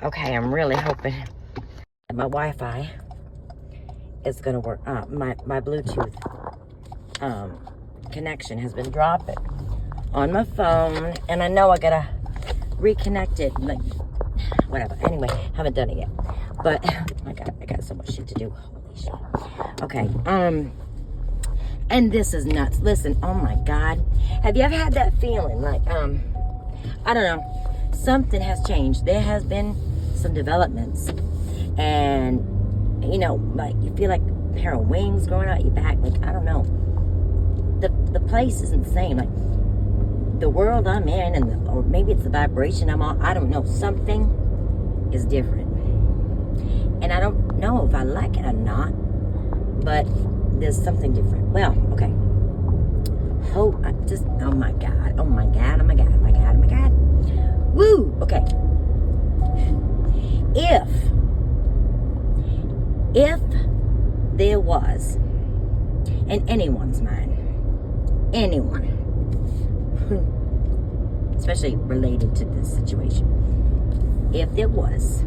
Okay, I'm really hoping that my Wi-Fi is gonna work. My Bluetooth connection has been dropping on my phone, and I know I gotta reconnect it. Like, whatever. Anyway, haven't done it yet. But I got so much shit to do. Holy shit. Okay. And this is nuts. Listen. Oh my God. Have you ever had that feeling like I don't know, something has changed? There has been some developments, and you know, like you feel like a pair of wings growing out your back. Like, I don't know. The place isn't the same. Like the world I'm in, and or maybe it's the vibration I'm on. I don't know. Something is different, and I don't know if I like it or not. But there's something different. Well, okay. Oh my God. Oh my God. Oh my God. Oh my God. Oh my God. Woo. Okay. If there was, in anyone's mind, anyone, especially related to this situation, if there was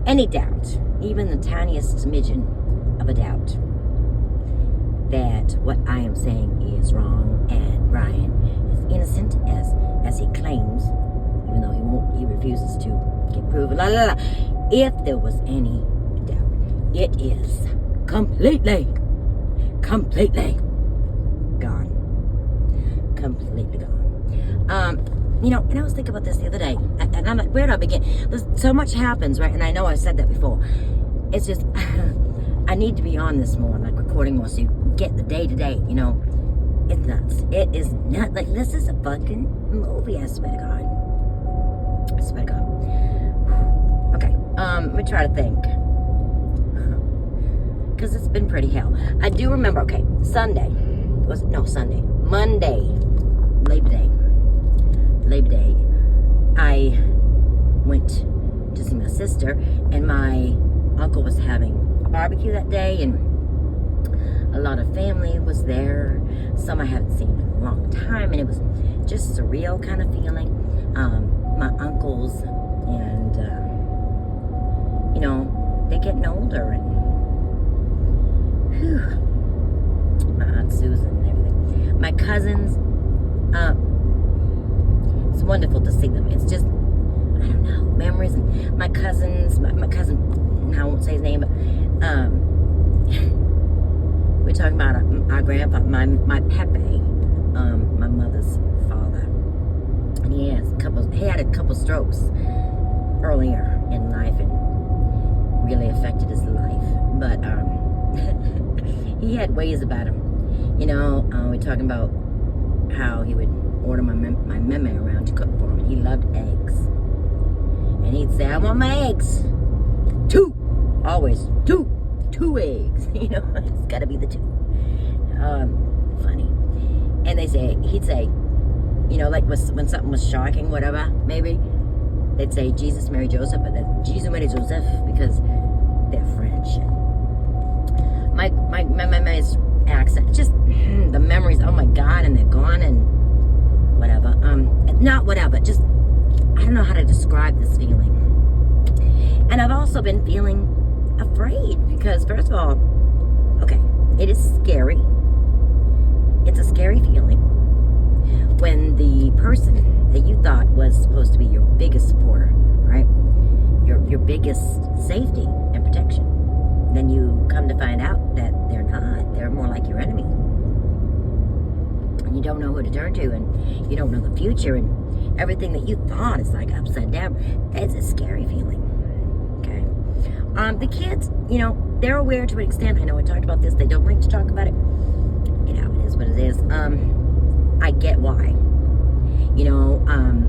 any doubt, even the tiniest smidgen of a doubt, that what I am saying is wrong and Ryan is innocent as he claims, even though he refuses to get proven. La, la, la. If there was any doubt, it is completely gone. Completely gone. You know, and I was thinking about this the other day, and I'm like, where do I begin? So much happens, right? And I know I said that before. It's just I need to be on this more, like recording more, so you get the day-to-day, you know. It's nuts. It is nuts. Like, this is a fucking movie, I swear to God. I swear to God. Okay, let me try to think. Because it's been pretty hell. I do remember, okay, Monday, Labor Day, I went to see my sister, and my uncle was having a barbecue that day, and a lot of family was there. Some I haven't seen in a long time, and it was just surreal kind of feeling. My uncles, and you know, they're getting older, and whew, my Aunt Susan and everything. My cousins, it's wonderful to see them. It's just, I don't know, memories. And my cousins, my cousin, I won't say his name, but we're talking about our grandpa, my Pepe, my mother's father. And he had a couple strokes earlier in life, and really affected his life. But he had ways about him. You know, we're talking about how he would order my meme around to cook for him. He loved eggs. And he'd say, I want my eggs. 2. Always. 2 eggs. You know, it's got to be the 2. Funny. And he'd say, you know, like when something was shocking, whatever, maybe, they'd say Jesus, Mary, Joseph, but that's Jesus, Mary, Joseph, because they're French. My accent, just the memories, oh my God, and they're gone, and whatever. Not whatever, just, I don't know how to describe this feeling. And I've also been feeling afraid because, first of all, okay, it is scary. It's a scary feeling when the person that you thought was supposed to be your biggest supporter, right? Your biggest safety and protection, then you come to find out that they're not. They're more like your enemy. And you don't know who to turn to, and you don't know the future, and everything that you thought is like upside down. It's a scary feeling. Okay. The kids, you know, they're aware to an extent. I know I talked about this. They don't like to talk about it. You know, it is what it is. I get why. You know, I'm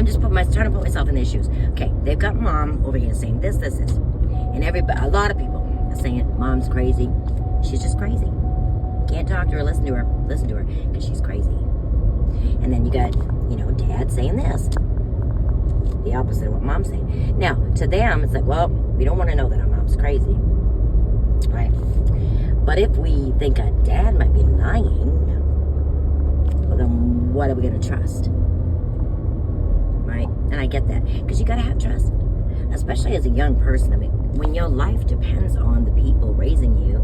just trying to put myself in their shoes. Okay, they've got mom over here saying this, and a lot of people are saying mom's crazy. She's just crazy. Can't talk to her, listen to her, because she's crazy. And then you got, you know, dad saying this, the opposite of what mom's saying. Now, to them, it's like, well, we don't want to know that our mom's crazy, right? But if we think our dad might be lying, well, then what are we going to trust? Right? And I get that, because you got to have trust. especially as a young person. I mean, when your life depends on the people raising you,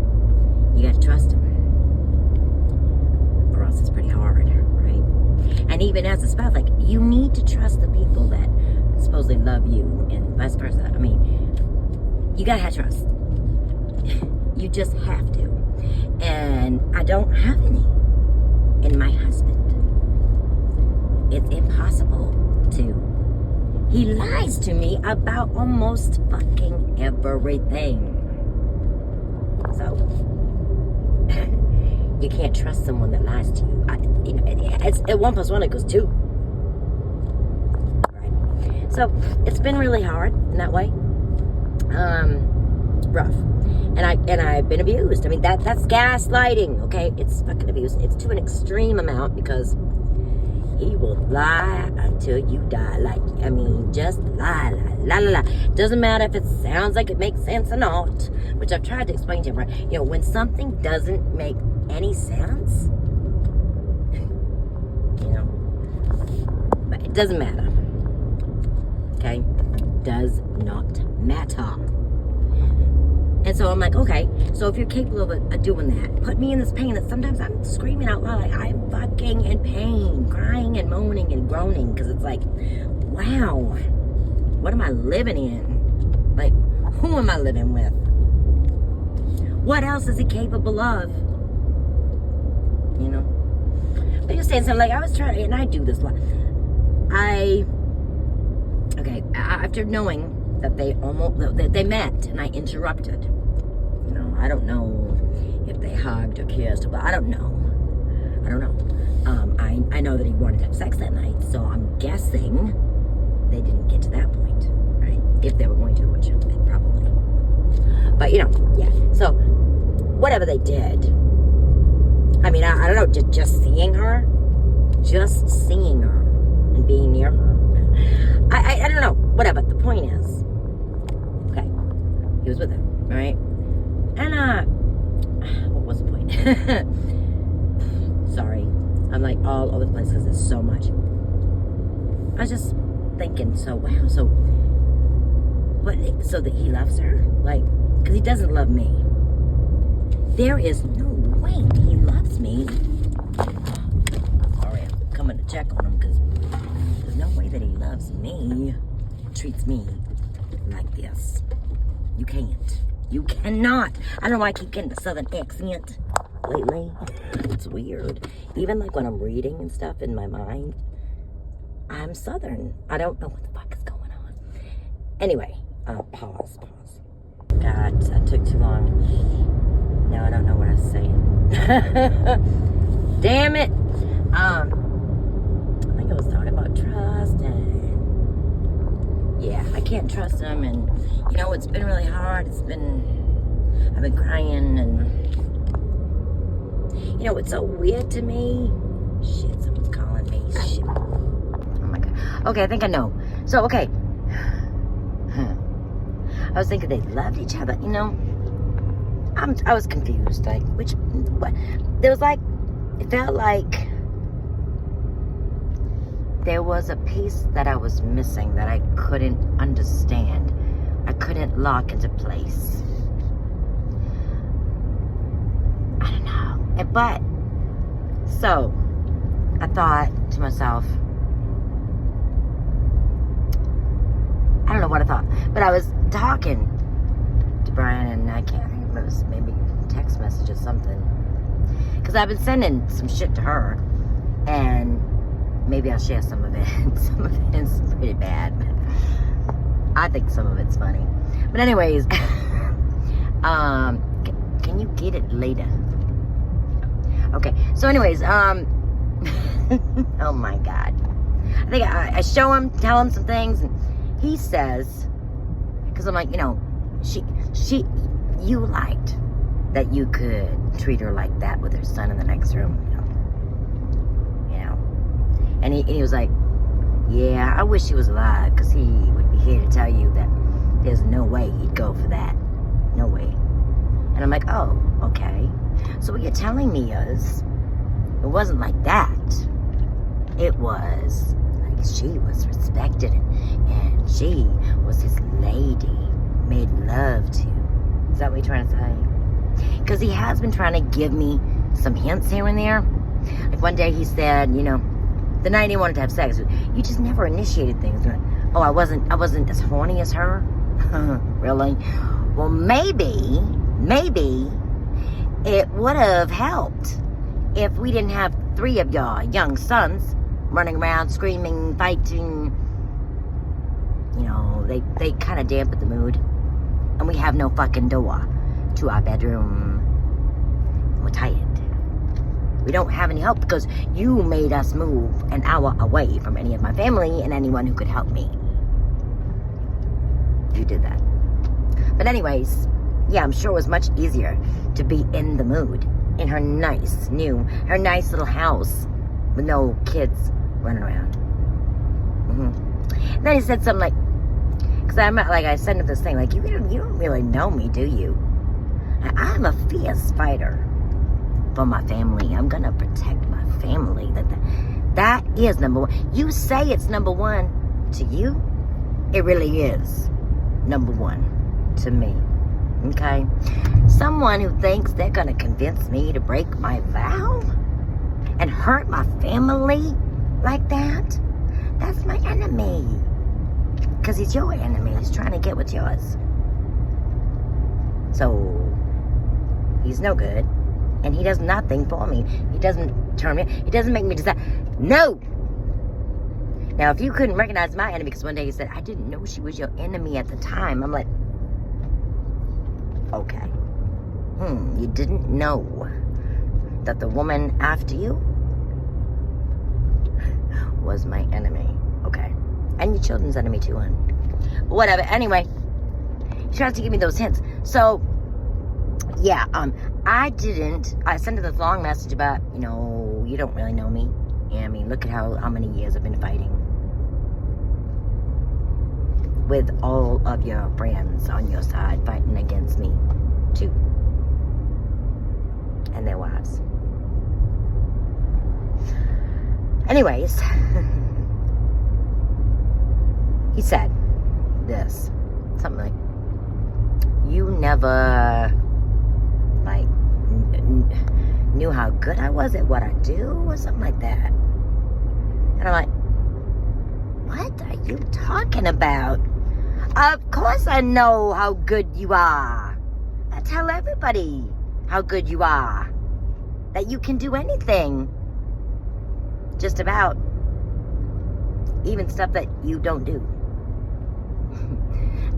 you got to trust them. Or else it's pretty hard, right? And even as a spouse, like, you need to trust the people that supposedly love you, and vice versa. I mean, you got to have trust. You just have to. And I don't have any in my husband. It's impossible to. He lies to me about almost fucking everything. So, you can't trust someone that lies to you. It's 1 + 1 = 2. Right. So, it's been really hard in that way. Rough. And I've been abused. I mean, that's gaslighting, okay? It's fucking abuse. It's to an extreme amount, because he will lie until you die. Like, I mean, just lie. Doesn't matter if it sounds like it makes sense or not, which I've tried to explain to him, right? You know, when something doesn't make any sense, you know, but it doesn't matter. Okay? Does not matter. And so I'm like, okay, so if you're capable of doing that, put me in this pain that sometimes I'm screaming out loud, like, I'm fucking in pain, crying and moaning and groaning, because it's like, wow, what am I living in? Like, who am I living with? What else is he capable of? You know? But you're saying something like, I was trying, and I do this a lot. After knowing that they met and I interrupted. You know, I don't know if they hugged or kissed, but I don't know. I know that he wanted to have sex that night, so I'm guessing they didn't get to that point, right? If they were going to, which they probably. But, you know, yeah. So, whatever they did, I mean, I don't know, just seeing her and being near her, I don't know, whatever. The point is, okay, he was with her, right? And, what was the point? Sorry. I'm like all over the place because there's so much. I was just thinking, so wow, so that he loves her? Like, because he doesn't love me. There is no way he loves me. Sorry, I'm coming to check on him because there's no way that he loves me, treats me like this. You can't. You cannot. I don't know why I keep getting the southern accent lately. It's weird. Even like when I'm reading and stuff in my mind, I'm southern. I don't know what the fuck is going on. Anyway, pause. God, that took too long. Now I don't know what I was saying. Damn it. I think I was talking about trust, and yeah, I can't trust him, and you know, it's been really hard. I've been crying, and you know, it's so weird to me. Shit, someone's calling me. Shit. Oh my God. Okay, I think I know. So, okay. I was thinking they loved each other, you know. I was confused, like, what? There was like, it felt like there was a piece that I was missing that I couldn't understand. I couldn't lock into place. I don't know. But, so, I thought to myself, I don't know what I thought, but I was talking to Brian, and I can't remember, it was maybe text message or something, because I've been sending some shit to her, and maybe I'll share some of it. Some of it's pretty bad, but I think some of it's funny. But anyways, can you get it later? Okay, so anyways, oh my God. I think I show him, tell him some things, and he says, because I'm like, you know, you liked that you could treat her like that with her son in the next room, you know. And he was like, yeah, I wish he was alive, because he would be here to tell you that there's no way he'd go for that. No way. And I'm like, oh, okay. So what you're telling me is, it wasn't like that. It was like she was respected, and she was his lady, made love to. Is that what you're trying to say? Because he has been trying to give me some hints here and there. Like one day he said, you know, the night he wanted to have sex, you just never initiated things. Oh, I wasn't as horny as her? Really? Well, maybe it would have helped if we didn't have 3 of your young sons running around screaming, fighting. You know, they kind of dampened the mood. And we have no fucking door to our bedroom. We're tired. We don't have any help because you made us move an hour away from any of my family and anyone who could help me. You did that. But anyways, yeah, I'm sure it was much easier to be in the mood in her nice little house with no kids running around. And then he said something like, because I sent him this thing, like, you don't really know me, do you? I'm a fierce fighter for my family. I'm gonna protect my family. That is number one. You say it's number one to you, it really is number one to me. Okay? Someone who thinks they're gonna convince me to break my vow and hurt my family like that, that's my enemy. Because he's your enemy. He's trying to get what's yours. So he's no good. And he does nothing for me. He doesn't turn me. He doesn't make me decide. No! Now, if you couldn't recognize my enemy, because one day he said, I didn't know she was your enemy at the time. I'm like, okay. You didn't know that the woman after you was my enemy. Okay. And your children's enemy too, hon. But whatever. Anyway, he tries to give me those hints. So, yeah, I sent her this long message about, you know, you don't really know me. Yeah, I mean, look at how many years I've been fighting with all of your friends on your side fighting against me, too. And their wives. Anyways, he said this. Something like, you never, like, knew how good I was at what I do, or something like that. And I'm like, what are you talking about? Of course I know how good you are. I tell everybody how good you are. That you can do anything. Just about. Even stuff that you don't do.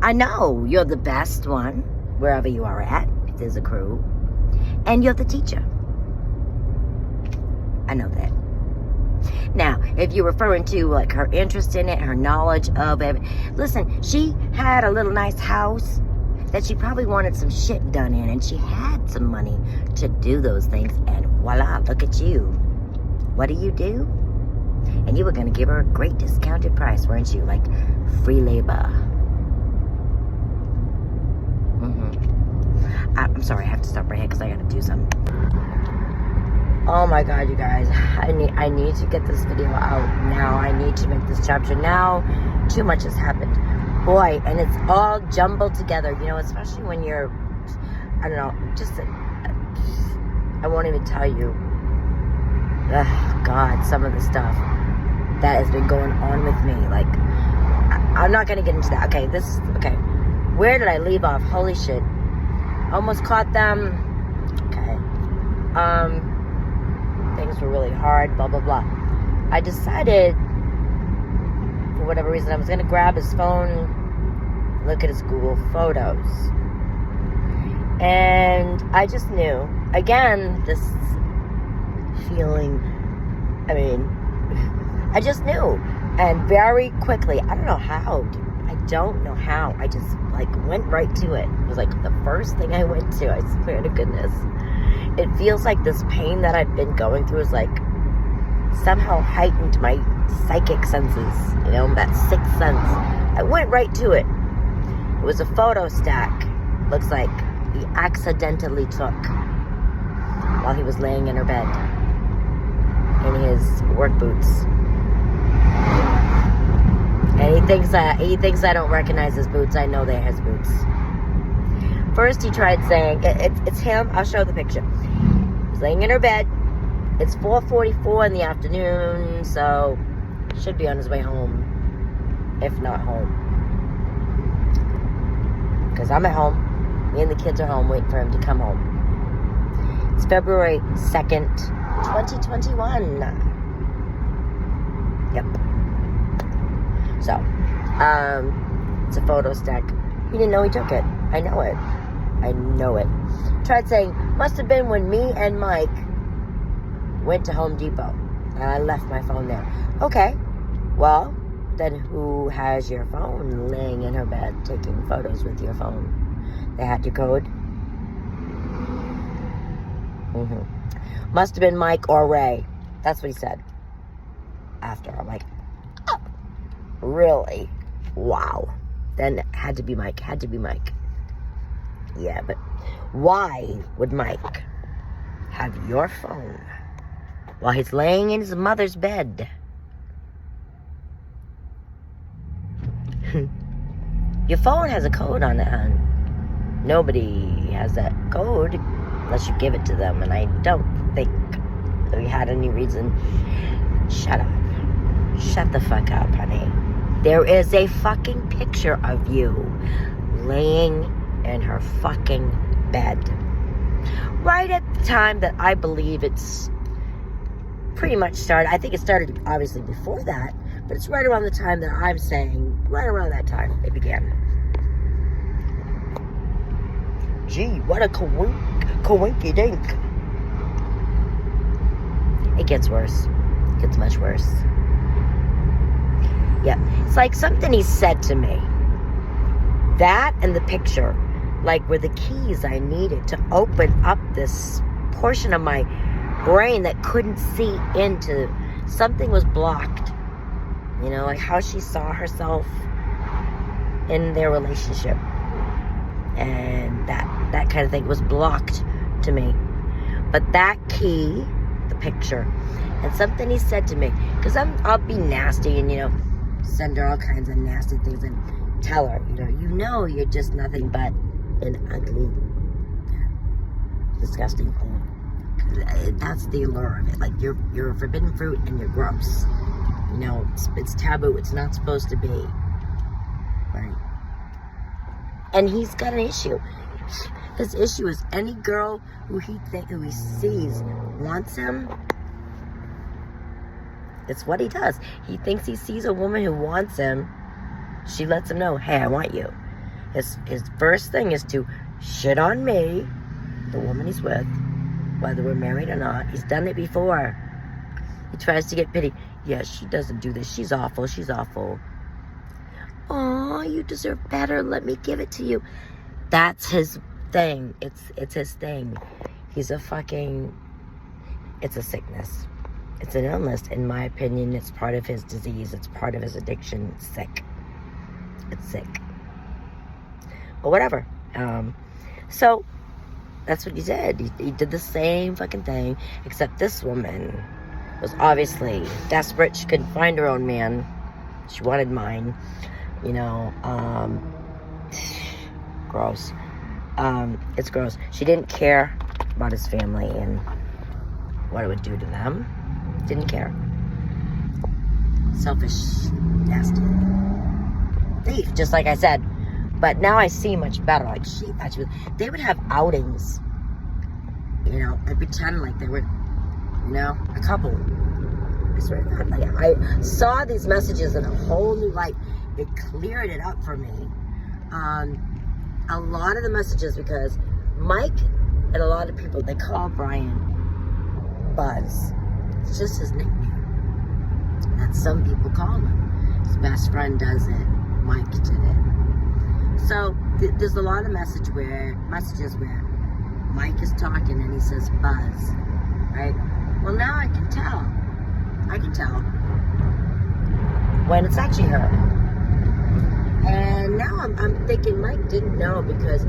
I know you're the best one, wherever you are at, if there's a crew. And you're the teacher. I know that. Now, if you're referring to like her interest in it, her knowledge of it, listen, she had a little nice house that she probably wanted some shit done in, and she had some money to do those things, and voila, look at you. What do? And you were going to give her a great discounted price, weren't you? Like free labor. I'm sorry, I have to stop right here because I got to do something. Oh my God, you guys. I need to get this video out now. I need to make this chapter now. Too much has happened. Boy, and it's all jumbled together, you know, especially when you're, I don't know, just, I won't even tell you. God, some of the stuff that has been going on with me. Like, I'm not going to get into that. Okay, okay. Where did I leave off? Holy shit. Almost caught them. Okay. Things were really hard, blah, blah, blah. I decided, for whatever reason, I was going to grab his phone, look at his Google Photos. And I just knew, again, this feeling, I just knew. And very quickly, I don't know how, I just, went right to it. It was, the first thing I went to, I swear to goodness. It feels like this pain that I've been going through is, somehow heightened my psychic senses, that sixth sense. I went right to it. It was a photo stack. Looks like he accidentally took while he was laying in her bed in his work boots. And he thinks I don't recognize his boots. I know they're his boots. First, he tried saying, it's him. I'll show the picture. He's laying in her bed. It's 4:44 in the afternoon, so should be on his way home, if not home. Because I'm at home. Me and the kids are home waiting for him to come home. It's February 2nd, 2021. Yep. So, it's a photo stack. He didn't know he took it. I know it. I know it. Tried saying, must have been when me and Mike went to Home Depot. And I left my phone there. Okay. Well, then who has your phone laying in her bed taking photos with your phone? They had your code? Must have been Mike or Ray. That's what he said. After, I'm like, oh, really? Wow. Then it had to be Mike. Had to be Mike. Yeah, but why would Mike have your phone while he's laying in his mother's bed? Your phone has a code on it, hon. Nobody has that code unless you give it to them, and I don't think we had any reason. Shut up. Shut the fuck up, honey. There is a fucking picture of you laying in her fucking bed. Right at the time that I believe it's pretty much started. I think it started obviously before that, but it's right around the time that I'm saying, right around that time it began. Gee, what a coinky dink. It gets worse. It gets much worse. Yeah, it's like something he said to me. That and the picture, like, were the keys I needed to open up this portion of my brain that couldn't see into. Something was blocked. You know, like how she saw herself in their relationship. And that kind of thing was blocked to me. But that key, the picture, and something he said to me, because I'll be nasty and, you know, send her all kinds of nasty things and tell her, you know you're just nothing but an ugly, disgusting hole. That's the allure of it. Like, you're a forbidden fruit and you're gross. You know, it's taboo. It's not supposed to be. Right? And he's got an issue. His issue is any girl who he sees wants him. It's what he does. He thinks he sees a woman who wants him. She lets him know, hey, I want you. His first thing is to shit on me, the woman he's with, whether we're married or not. He's done it before. He tries to get pity. Yes, she doesn't do this. She's awful. She's awful. Oh, you deserve better. Let me give it to you. That's his thing. It's his thing. He's a fucking... It's a sickness. It's an illness. In my opinion, it's part of his disease. It's part of his addiction. It's sick. It's sick. But whatever. So, that's what he said. He did the same fucking thing, except this woman was obviously desperate. She couldn't find her own man. She wanted mine. You know, gross. It's gross. She didn't care about his family and what it would do to them. Didn't care. Selfish, nasty thief, just like I said. But now I see much better. Like, she actually, they would have outings, you know, and pretend like they were, you know, a couple. I swear to God, like, I saw these messages in a whole new light. It cleared it up for me. A lot of the messages, because Mike and a lot of people, they call Brian Buzz. It's just his nickname. That some people call him. His best friend does it. Mike did it. So there's a lot of messages where Mike is talking and he says Buzz, right? Well, now I can tell when it's actually her. And now I'm thinking Mike didn't know, because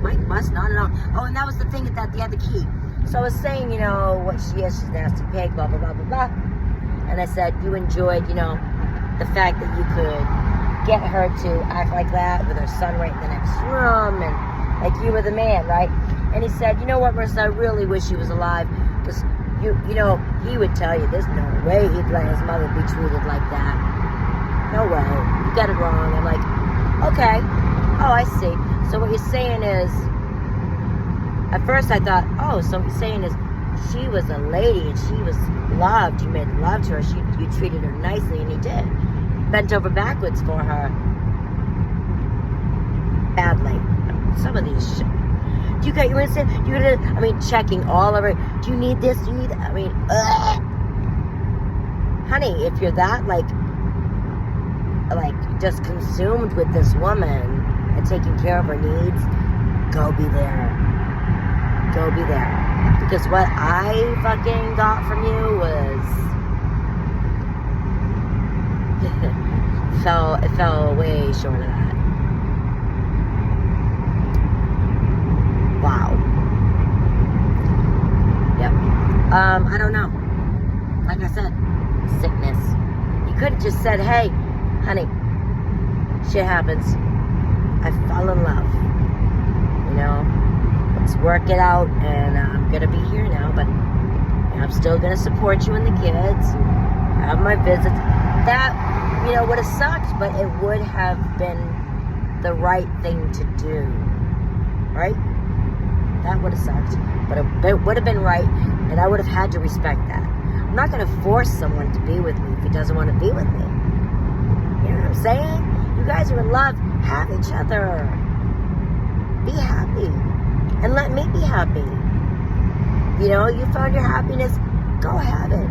Mike must not know. Oh, and that was the thing that the other key. So I was saying, you know, what she is, she's a nasty pig, blah, blah, blah, blah, blah. And I said, you enjoyed, you know, the fact that you could get her to act like that with her son right in the next room, and like you were the man, right? And he said, you know what, Marissa, I really wish he was alive, because you know, he would tell you there's no way he'd let his mother be treated like that. No way. You got it wrong. I'm like, okay. Oh, I see. So what you're saying is, at first I thought, oh, so what you're saying is she was a lady and she was loved. You made love to her. You treated her nicely, and he did. Bent over backwards for her. Badly. Some of these shit. Do you get you understand? I mean, checking all of it. Do you need this? Do you need that? I mean, honey, if you're that like just consumed with this woman and taking care of her needs, go be there. Go be there. Because what I fucking got from you was it fell way short of that. Wow. Yep. I don't know. Like I said, sickness. You could have just said, hey, honey, shit happens. I fell in love. You know, let's work it out, and I'm gonna be here now, but I'm still gonna support you and the kids, and have my visits. That, you know, would have sucked, but it would have been the right thing to do. Right? That would have sucked, but it would have been right, and I would have had to respect that. I'm not going to force someone to be with me if he doesn't want to be with me. You know what I'm saying? You guys are in love. Have each other. Be happy. And let me be happy. You know, you found your happiness. Go have it.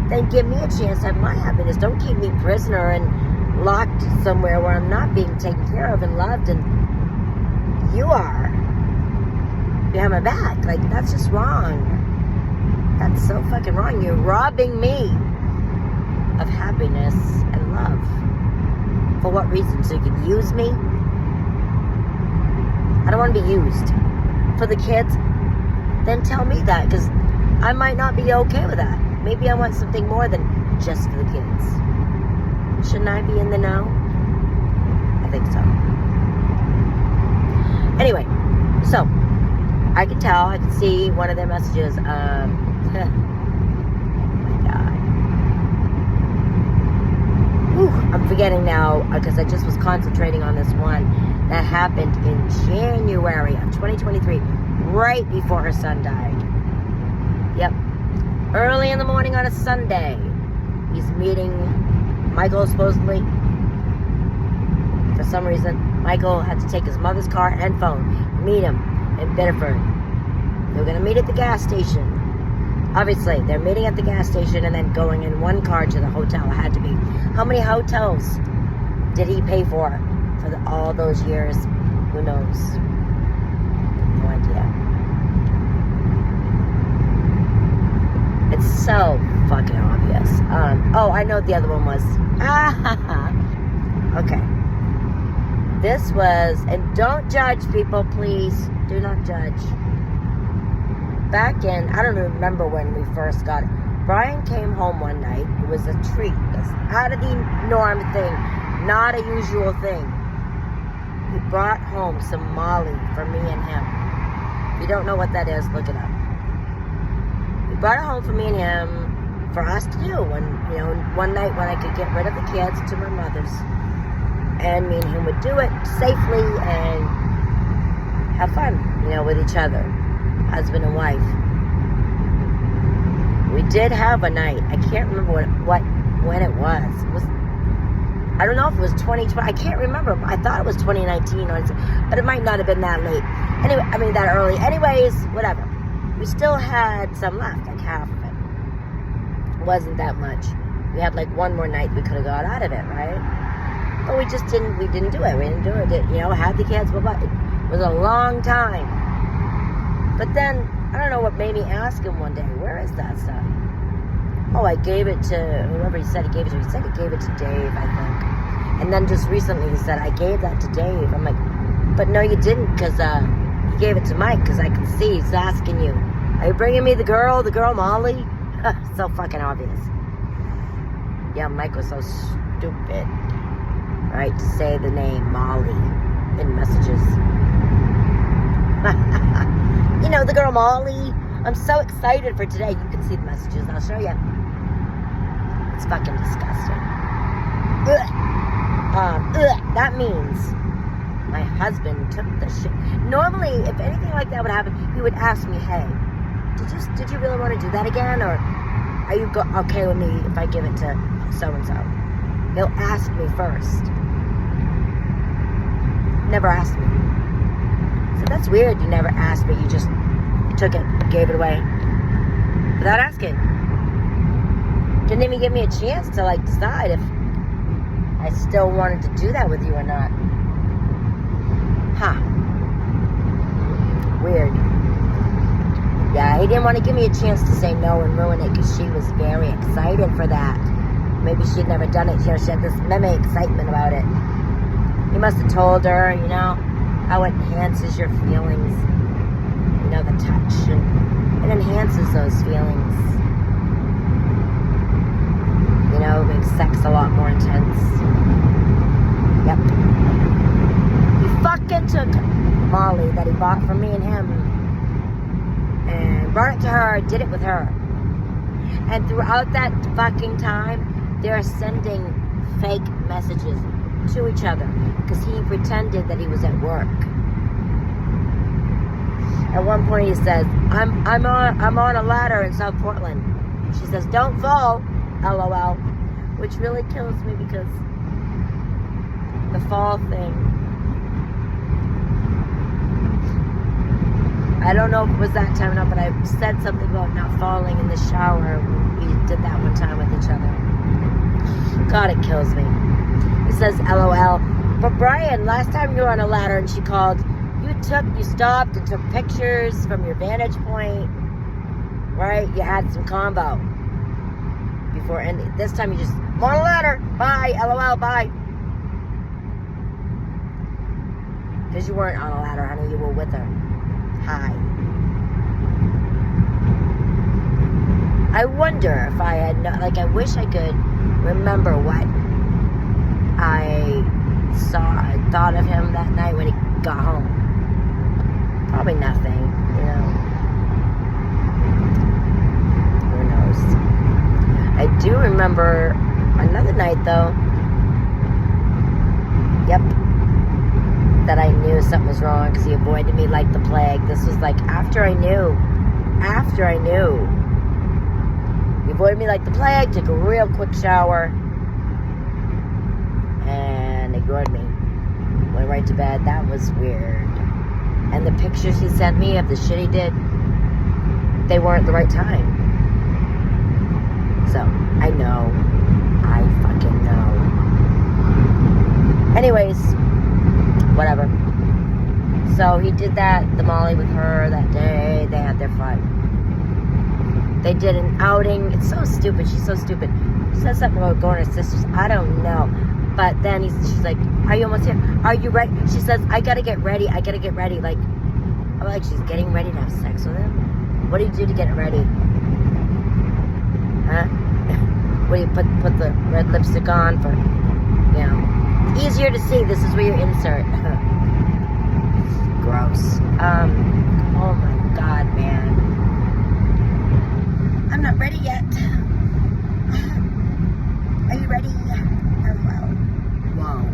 Then give me a chance to have my happiness. Don't keep me prisoner and locked somewhere where I'm not being taken care of and loved, and you are. Behind my back. Like, that's just wrong. That's so fucking wrong. You're robbing me of happiness and love. For what reason? So you can use me? I don't want to be used. For the kids? Then tell me that, because I might not be okay with that. Maybe I want something more than just for the kids. Shouldn't I be in the know? I think so. Anyway, so I could tell, I could see one of their messages. Oh my God. Whew, I'm forgetting now, because I just was concentrating on this one that happened in January of 2023, right before her son died. Yep. Early in the morning on a Sunday, he's meeting Michael, supposedly. For some reason, Michael had to take his mother's car and phone, meet him in Biddeford. They're going to meet at the gas station. Obviously, they're meeting at the gas station and then going in one car to the hotel. It had to be. How many hotels did he pay for all those years? Who knows? No idea. It's so fucking obvious. Oh, I know what the other one was. Okay. This was, and don't judge people, please. Do not judge. Back in, I don't remember when we first got it. Brian came home one night. It was a treat. It's out of the norm thing. Not a usual thing. He brought home some Molly for me and him. If you don't know what that is, look it up. He brought it home for me and him for us to do. One night when I could get rid of the kids to my mother's. And me and him would do it safely and have fun, with each other. Husband and wife. We did have a night. I can't remember when it was. I don't know if it was 2020. I can't remember. I thought it was 2019, but it might not have been that late. Anyway, that early. Anyways, whatever. We still had some left, like half of it. It wasn't that much. We had like one more night we could have got out of it, right? But we just didn't. We didn't do it. We didn't do it. Had the kids, but it was a long time. But then, I don't know what made me ask him one day, where is that stuff? Oh, I gave it to whoever he said he gave it to. He said he gave it to Dave, I think. And then just recently he said, I gave that to Dave. I'm like, but no, you didn't, because you gave it to Mike, because I can see he's asking you, are you bringing me the girl Molly? So fucking obvious. Yeah, Mike was so stupid, right, to say the name Molly in messages. You know, the girl Molly. I'm so excited for today. You can see the messages. I'll show you. It's fucking disgusting. That means my husband took the shit. Normally, if anything like that would happen, he would ask me, hey, did you really want to do that again? Or are you okay with me if I give it to so-and-so? He'll ask me first. Never asked me. So that's weird. You never asked me. You just took it, gave it away without asking. Didn't even give me a chance to like decide if I still wanted to do that with you or not. Huh. Weird. Yeah, he didn't want to give me a chance to say no and ruin it because she was very excited for that. Maybe she'd never done it. She had this meme excitement about it. He must have told her, you know, how it enhances your feelings. You know, the touch. And it enhances those feelings. You know, it makes sex a lot more intense. Yep. He fucking took Molly that he bought from me and him and brought it to her, did it with her. And throughout that fucking time, they're sending fake messages to each other because he pretended that he was at work. At one point he says, I'm on a ladder in South Portland. She says, don't fall, LOL, which really kills me because the fall thing, I don't know if it was that time or not, but I said something about not falling in the shower. We did that one time with each other. God, it kills me. It says LOL. But Brian, last time you were on a ladder and she called, you stopped and took pictures from your vantage point, right? You had some combo before, and this time you just, I'm on a ladder, bye, LOL, bye. Because you weren't on a ladder, honey, you were with her. Hi. I wonder if I had, I wish I could remember what I thought of him that night when he got home. Probably nothing, you know. Who knows? I do remember another night, though. Yep. That I knew something was wrong because he avoided me like the plague. This was like after I knew. He avoided me like the plague, took a real quick shower, and ignored me. Went right to bed. That was weird. And the pictures he sent me of the shit he did, they weren't the right time. So, I know. I fucking know. Anyways, whatever. So he did that, the Molly with her that day. They had their fun. They did an outing. It's so stupid. She's so stupid. She said something about going to her sister's. I don't know. But then she's like, are you almost here? Are you ready? She says, I gotta get ready. Like, I'm like, she's getting ready to have sex with him? What do you do to get ready? Huh? What do you put the red lipstick on for, you know, easier to see. This is where you insert. Gross. Oh my God, man. I'm not ready yet. Are you ready? Whoa.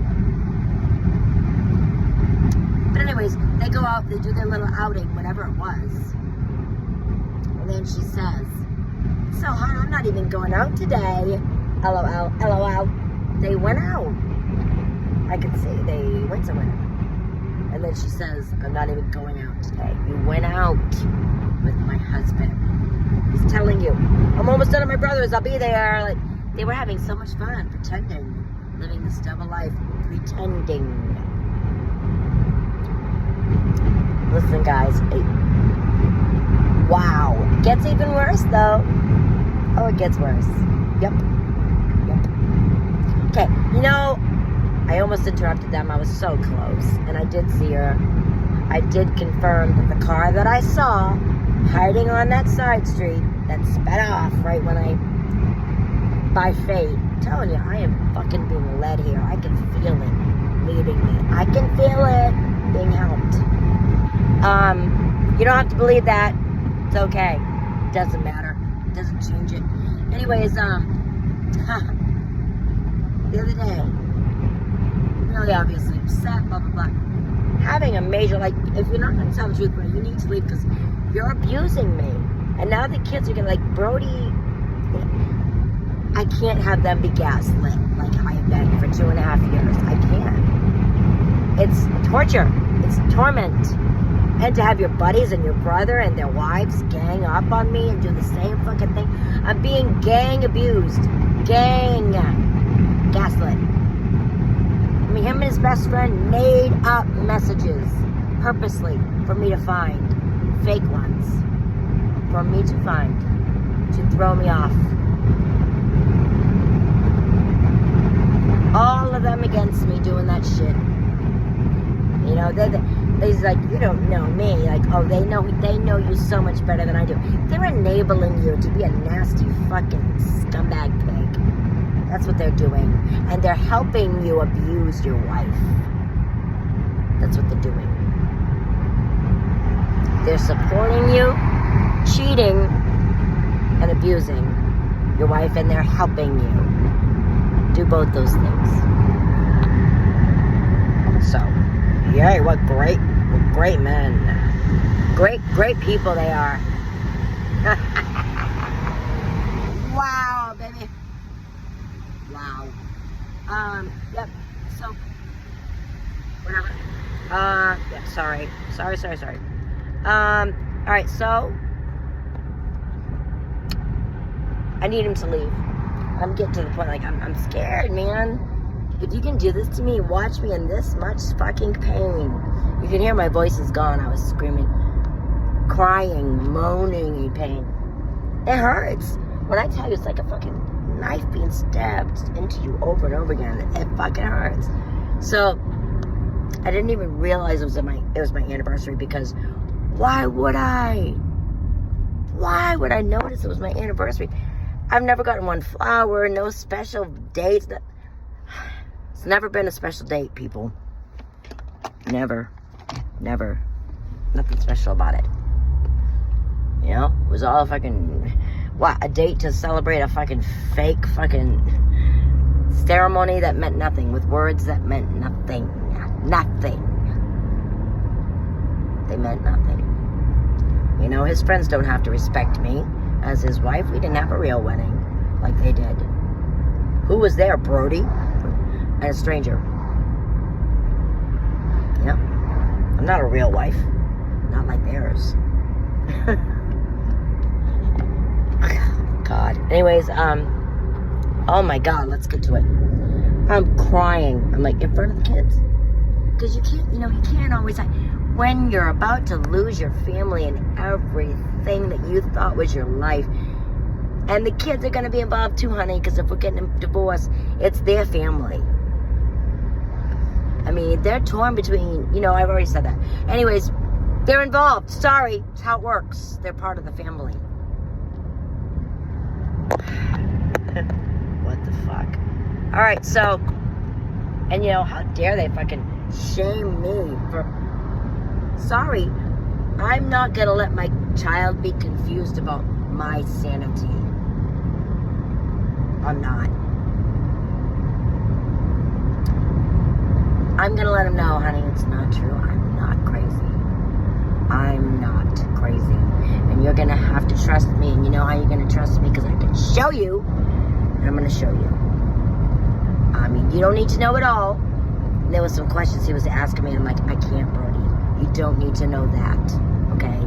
But anyways, they go out, they do their little outing, whatever it was. And then she says, so hon, I'm not even going out today. LOL, LOL. They went out. I could see they went somewhere. And then she says, I'm not even going out today. You went out with my husband. He's telling you, I'm almost done at my brother's, I'll be there. Like, they were having so much fun, pretending, living this double life, pretending. Listen, guys, wow. It gets even worse, though. Oh, it gets worse. Yep. Okay, you know, I almost interrupted them. I was so close. And I did see her. I did confirm that the car that I saw hiding on that side street that sped off right when I, by fate, I'm telling you, I am fucking being led here. I can feel it leading me. I can feel it being helped. You don't have to believe that. It's okay. It doesn't matter. It doesn't change it. Anyways, the other day, really obviously upset, blah, blah, blah. Having a major, like, if you're not going to tell the truth, you need to leave because you're abusing me. And now the kids are going to, like, Brody, I can't have them be gaslit like I have been for 2.5 years. I can't. It's torture. It's torment. And to have your buddies and your brother and their wives gang up on me and do the same fucking thing. I'm being gang abused. Gang gaslit. I mean, him and his best friend made up messages purposely for me to find. Fake ones. For me to find. To throw me off. All of them against me doing that shit. You know, they're like, you don't know me. Like, oh, they know you so much better than I do. They're enabling you to be a nasty fucking scumbag pig. That's what they're doing. And they're helping you abuse your wife. That's what they're doing. They're supporting you, cheating, and abusing your wife, and they're helping you do both those things. So, yay, what great men. Great people they are. Wow, baby. Wow. Yep. So, whatever. Yeah, sorry. Alright, so, I need him to leave. I'm getting to the point, like, I'm scared, man. If you can do this to me, watch me in this much fucking pain. You can hear my voice is gone. I was screaming, crying, moaning in pain. It hurts. When I tell you, it's like a fucking knife being stabbed into you over and over again. It fucking hurts. So, I didn't even realize it was my anniversary because why would I? Why would I notice it was my anniversary? I've never gotten one flower, no special dates. It's never been a special date, people. Never. Nothing special about it. You know? It was all fucking, a date to celebrate a fucking fake fucking ceremony that meant nothing, with words that meant nothing. Nothing. They meant nothing. You know, his friends don't have to respect me as his wife. We didn't have a real wedding like they did. Who was there? Brody and a stranger. Yeah. I'm not a real wife. Not like theirs. God. Anyways, oh my God, let's get to it. I'm crying. I'm like in front of the kids. Because you can't always, when you're about to lose your family and everything that you thought was your life, and the kids are going to be involved too, honey, because if we're getting a divorce, it's their family. I mean, they're torn between, I've already said that. Anyways, they're involved. Sorry, it's how it works. They're part of the family. What the fuck? All right, so, and how dare they fucking shame me for... Sorry, I'm not gonna let my child be confused about my sanity. I'm not. I'm gonna let him know, honey, it's not true. I'm not crazy. I'm not crazy. And you're gonna have to trust me. And you know how you're gonna trust me? Because I can show you. And I'm gonna show you. I mean, you don't need to know it all. And there was some questions he was asking me, and I'm like, I can't, Brody. You don't need to know that, okay?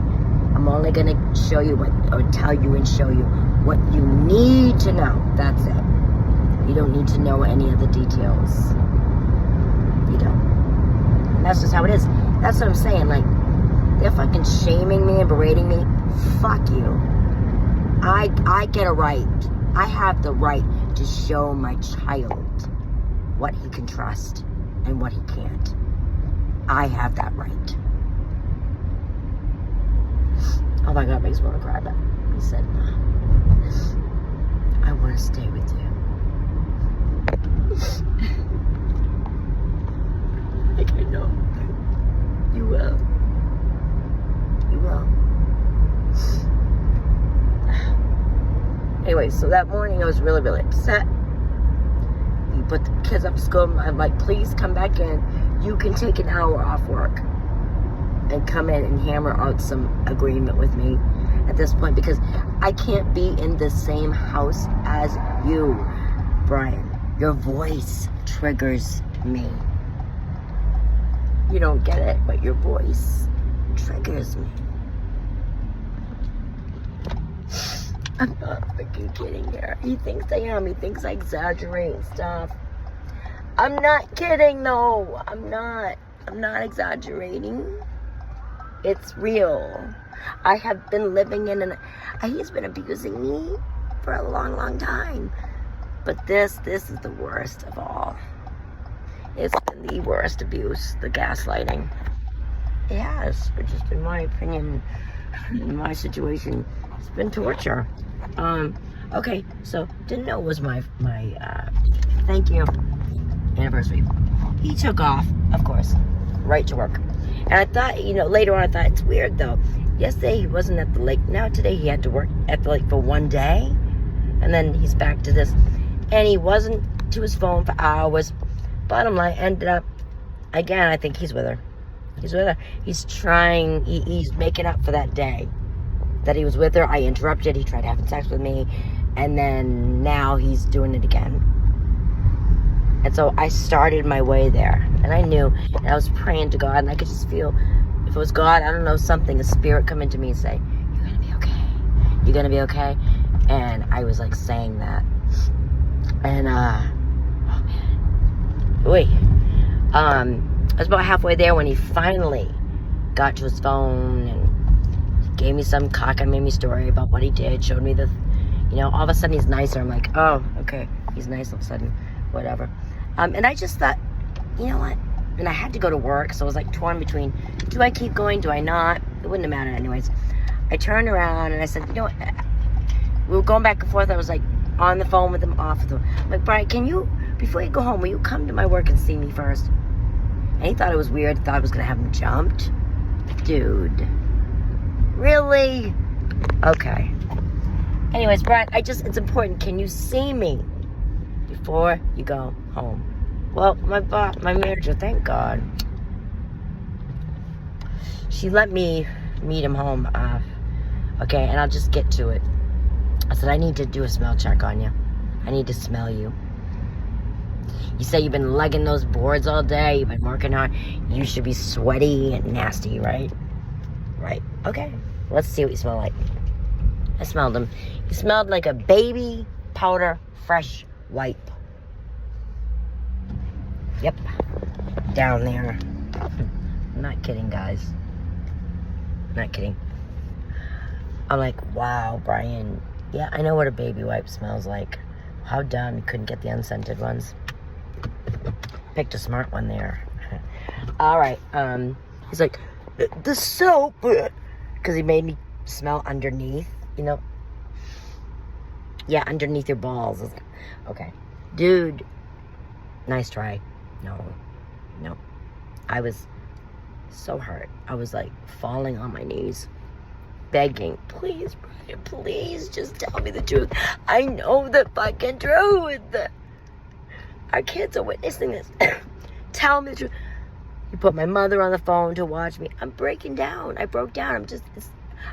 I'm only gonna show you or tell you and show you what you need to know. That's it. You don't need to know any of the details. You don't. And that's just how it is. That's what I'm saying. Like, they're fucking shaming me and berating me. Fuck you. I get a right. I have the right to show my child what he can trust and what he can't. I have that right. Oh my God, it makes me want to cry, but he said, I want to stay with you. Like, I know. You will. You will. Anyway, so that morning I was really, really upset. You put the kids up to school. I'm like, please come back in. You can take an hour off work and come in and hammer out some agreement with me at this point, because I can't be in the same house as you, Brian. Your voice triggers me. You don't get it, but your voice triggers me. I'm not freaking kidding here. He thinks I am. He thinks I exaggerate stuff. I'm not kidding, though. I'm not exaggerating. It's real. I have been living in he's been abusing me for a long, long time. But this is the worst of all. It's been the worst abuse, the gaslighting. It has, but just in my opinion, in my situation, it's been torture. Okay, so didn't know it was my thank you anniversary. He took off, of course, right to work. And I thought, later on I thought, it's weird though. Yesterday he wasn't at the lake. Now today he had to work at the lake for one day. And then he's back to this. And he wasn't to his phone for hours. Bottom line, ended up, again, I think he's with her. He's with her. He's trying, he's making up for that day that he was with her. I interrupted. He tried having sex with me. And then now he's doing it again. And so I started my way there. And I knew, and I was praying to God, and I could just feel, if it was God, I don't know, something, a spirit come into me and say, you're going to be okay. You're going to be okay. And I was like saying that. And, oh man. Wait. I was about halfway there when he finally got to his phone and gave me some cockamamie story about what he did, showed me the, all of a sudden he's nicer. I'm like, oh, okay. He's nice all of a sudden. Whatever. And I just thought, you know what? And I had to go to work, so I was like torn between, do I keep going? Do I not? It wouldn't have mattered anyways. I turned around and I said, you know what? We were going back and forth. I was like on the phone with him, off with him. I'm like, Brian, can you, before you go home, will you come to my work and see me first? And he thought it was weird. Thought I was going to have him jumped. Dude. Really? Okay. Anyways, Brian, it's important. Can you see me before you go home? Well, my manager, thank God, she let me meet him home. Okay, and I'll just get to it. I said, I need to do a smell check on you. I need to smell you. You say you've been lugging those boards all day. You've been working hard. You should be sweaty and nasty, right? Right. Okay. Let's see what you smell like. I smelled him. He smelled like a baby powder fresh wipe. Yep. Down there. I'm not kidding, guys. Not kidding. I'm like, wow, Brian. Yeah, I know what a baby wipe smells like. How dumb you couldn't get the unscented ones. Picked a smart one there. All right. He's like, the soap, because he made me smell underneath. Yeah, underneath your balls. Okay, dude. Nice try. No. I was so hurt. I was like falling on my knees, begging, please, Brian, please, just tell me the truth. I know the fucking truth. Our kids are witnessing this. Tell me the truth. You put my mother on the phone to watch me. I'm breaking down. I broke down.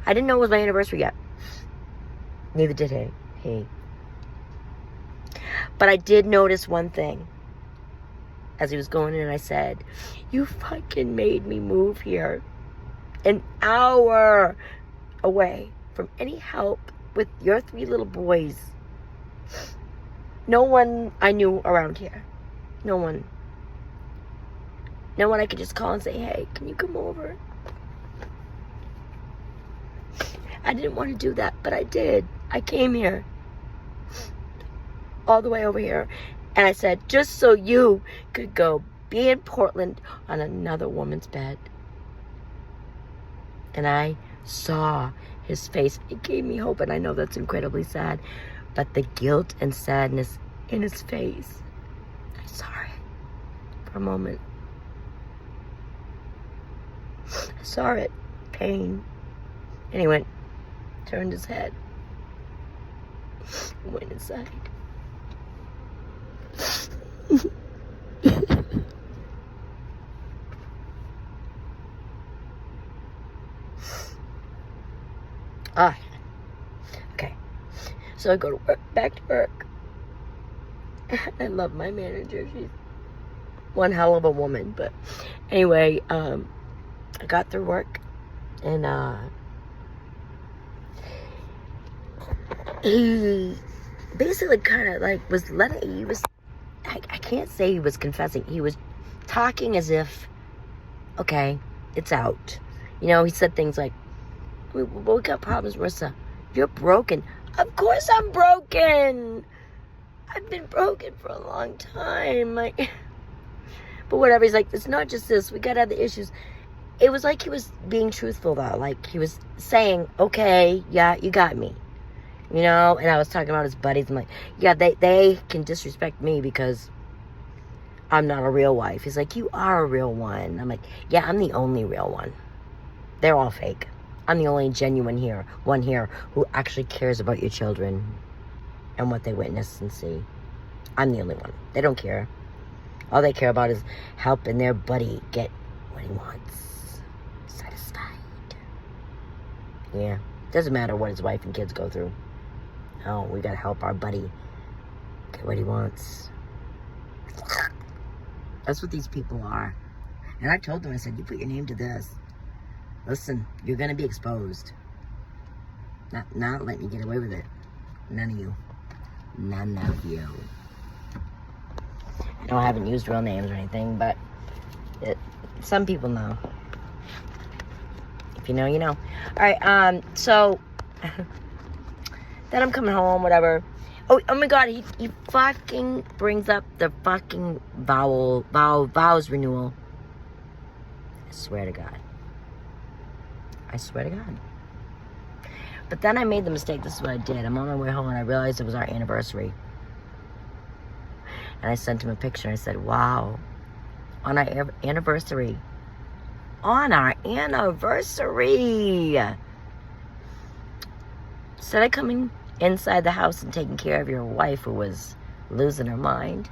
I didn't know it was my anniversary yet. Neither did he. But I did notice one thing. As he was going in, I said, you fucking made me move here an hour away from any help with your 3 little boys. No one I knew around here. No one I could just call and say, hey, can you come over? I didn't want to do that, but I did. I came here. All the way over here. And I said, just so you could go be in Portland on another woman's bed. And I saw his face. It gave me hope, and I know that's incredibly sad. But the guilt and sadness in his face, I saw it for a moment. I saw it. Pain. And he turned his head, went inside. Okay. So I go to work, back to work. I love my manager. She's one hell of a woman. But anyway, I got through work, and he basically kind of like was I can't say he was confessing. He was talking as if, okay, it's out. You know, he said things like, we got problems, Marissa. You're broken. Of course I'm broken. I've been broken for a long time. Like, but whatever. He's like, it's not just this. We got other issues. It was like he was being truthful, though. Like, he was saying, okay, yeah, you got me. You know? And I was talking about his buddies. I'm like, yeah, they can disrespect me because I'm not a real wife. He's like, you are a real one. I'm like, yeah, I'm the only real one. They're all fake. I'm the only genuine one here who actually cares about your children and what they witness and see. I'm the only one. They don't care. All they care about is helping their buddy get what he wants. Satisfied. Yeah. Doesn't matter what his wife and kids go through. No, we gotta help our buddy get what he wants. That's what these people are. And I told them, I said, you put your name to this. Listen, you're going to be exposed. Not letting you get away with it. None of you. None of you. I know I haven't used real names or anything, but some people know. If you know, you know. Alright, so then I'm coming home, whatever. Oh my God, he fucking brings up the fucking vows renewal. I swear to God. I swear to God. But then I made the mistake. This is what I did. I'm on my way home and I realized it was our anniversary. And I sent him a picture and I said, wow, on our anniversary. On our anniversary. Instead of coming inside the house and taking care of your wife who was losing her mind,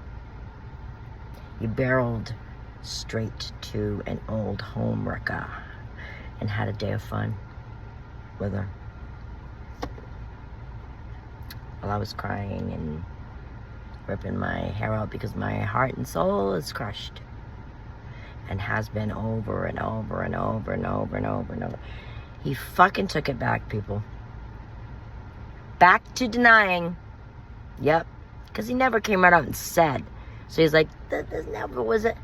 you barreled straight to an old home wrecker and had a day of fun with her. While I was crying and ripping my hair out because my heart and soul is crushed. And has been over and over and over and over and over and over. He fucking took it back, people. Back to denying. Yep. Because he never came right out and said. So he's like, this never was it.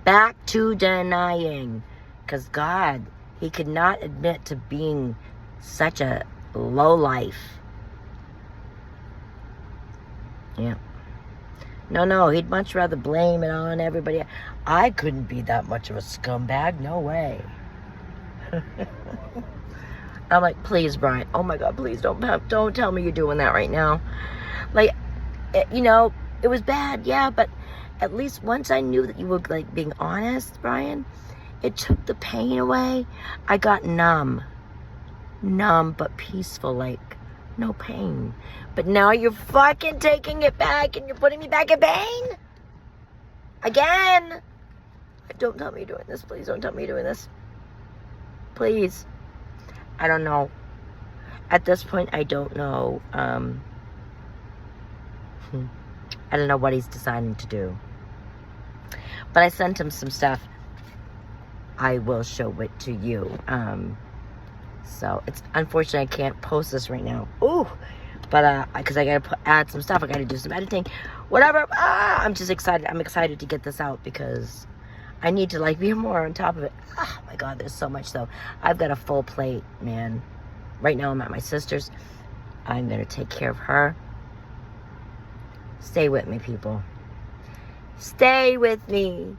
Back to denying. Because God, he could not admit to being such a low life. Yeah. No, he'd much rather blame it on everybody. I couldn't be that much of a scumbag. No way. I'm like, please, Brian. Oh my God, please don't tell me you're doing that right now. Like, you know, it was bad, yeah, but at least once I knew that you were like being honest, Brian, it took the pain away. I got numb but peaceful, like no pain. But now you're fucking taking it back and you're putting me back in pain again. Don't tell me you're doing this, please. Don't tell me you're doing this, please. I don't know. At this point, I don't know. I don't know what he's deciding to do. But I sent him some stuff. I will show it to you. So it's unfortunate I can't post this right now. Ooh, but because I gotta add some stuff. I gotta do some editing, whatever. I'm just excited. I'm excited to get this out because I need to like be more on top of it. Oh my God, there's so much though. I've got a full plate, man. Right now I'm at my sister's. I'm gonna take care of her. Stay with me, people. Stay with me.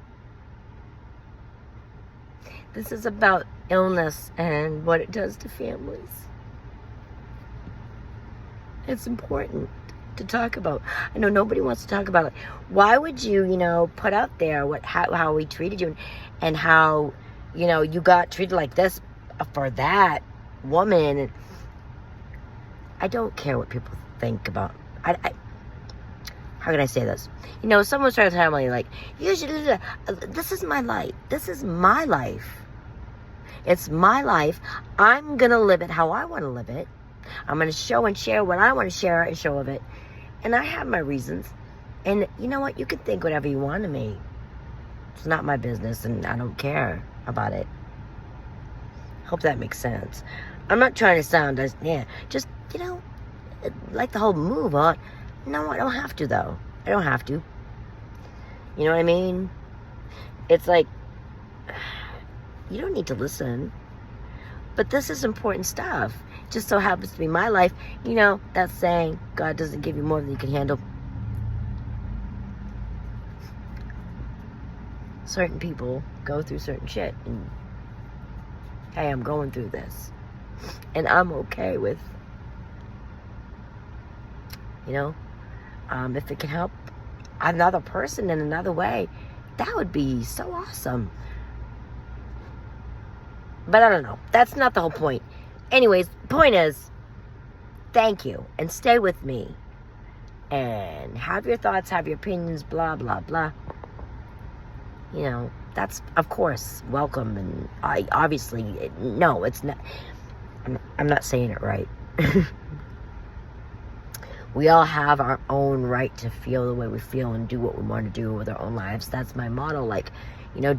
This is about illness and what it does to families. It's important. to talk about. I know nobody wants to talk about it. Why would you, put out there how we treated you and how, you got treated like this for that woman? I don't care what people think about. How can I say this? Someone's trying to tell me, like, this is my life. This is my life. It's my life. I'm going to live it how I want to live it. I'm going to show and share what I want to share and show of it. And I have my reasons. And you know what? You can think whatever you want of me. It's not my business, and I don't care about it. Hope that makes sense. I'm not trying to sound as, just, like the whole move on. No, I don't have to, though. I don't have to. You know what I mean? It's like, you don't need to listen. But this is important stuff. Just so happens to be my life. That saying, God doesn't give you more than you can handle. Certain people go through certain shit. And, hey, I'm going through this. And I'm okay with, if it can help another person in another way, that would be so awesome. But I don't know. That's not the whole point. Anyways, point is, thank you. And stay with me. And have your thoughts, have your opinions, blah, blah, blah. That's, of course, welcome. And I obviously, no, it's not. I'm not saying it right. We all have our own right to feel the way we feel and do what we want to do with our own lives. That's my motto. Like,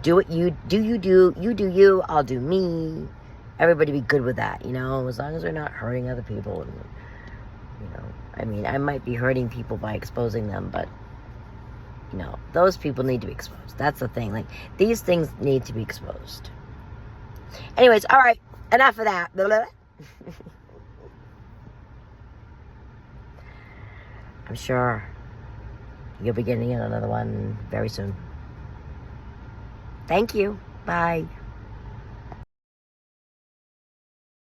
do what you do, you do you, I'll do me. Everybody be good with that, as long as we're not hurting other people. And, I might be hurting people by exposing them, but, those people need to be exposed. That's the thing. Like, these things need to be exposed. Anyways, all right, enough of that. I'm sure you'll be getting another one very soon. Thank you. Bye.